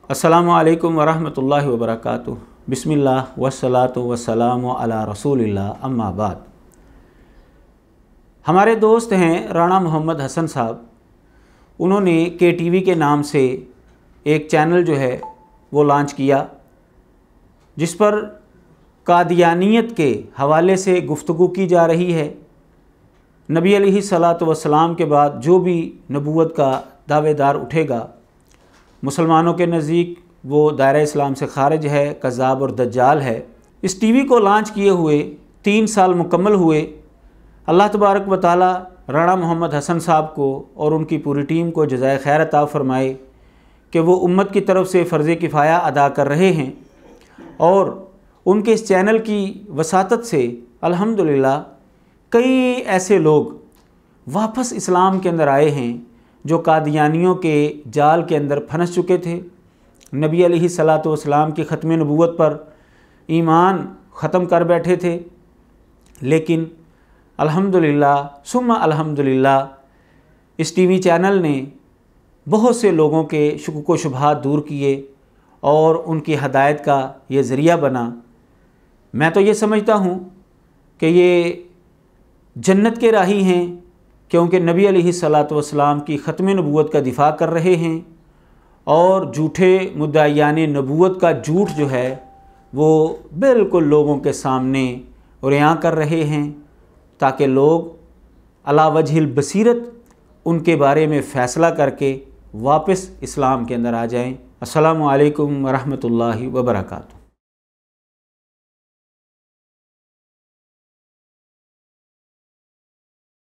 अस्सलामु अलैकुम वरहमतुल्लाहि वबरकातुहू। बिस्मिल्लाह वस्सलातु वस्सलामु अला रसूलिल्लाह, अम्मा बाद। हमारे दोस्त हैं राणा मोहम्मद हसन साहब। उन्होंने KTV के नाम से एक चैनल जो है वो लॉन्च किया, जिस पर कादियानियत के हवाले से गुफ्तगू की जा रही है। नबी अलैहिस्सलातु वस्सलाम के बाद जो भी नबूवत का दावेदार उठेगा, मुसलमानों के नज़दीक वो दायरा इस्लाम से ख़ारिज है, कज़्ज़ाब और दज्जाल है। इस टीवी को लॉन्च किए हुए 3 साल मुकम्मल हुए। अल्लाह तबारक व तआला राणा मोहम्मद हसन साहब को और उनकी पूरी टीम को जज़ाए खैर अता फ़रमाए कि वो उम्मत की तरफ से फ़र्ज़ किफ़ाया अदा कर रहे हैं और उनके इस चैनल की वसातत से अल्हम्दुलिल्लाह कई ऐसे लोग वापस इस्लाम के अंदर आए हैं जो कादियानियों के जाल के अंदर फंस चुके थे। नबी अलैहिस्सलातु वस्सलाम की ख़त्म नबूवत पर ईमान ख़त्म कर बैठे थे, लेकिन अल्हम्दुलिल्लाह सुम्मा अल्हम्दुलिल्लाह इस टीवी चैनल ने बहुत से लोगों के शुक्क व शुबहात दूर किए और उनकी हदायत का ये ज़रिया बना। मैं तो ये समझता हूँ कि ये जन्नत के राही हैं, क्योंकि नबी अलैहिस्सलातु वस्सलाम की ख़त्म नबूवत का दिफ़ा कर रहे हैं और झूठे मुद्दायाने नबूवत का झूठ जो है वो बिल्कुल लोगों के सामने रियां कर रहे हैं, ताकि लोग अला वजहिल बसीरत उनके बारे में फ़ैसला करके वापस इस्लाम के अंदर आ जाएं। अस्सलामु अलैकुम वरहमतुल्लाहि वबरकातुहू।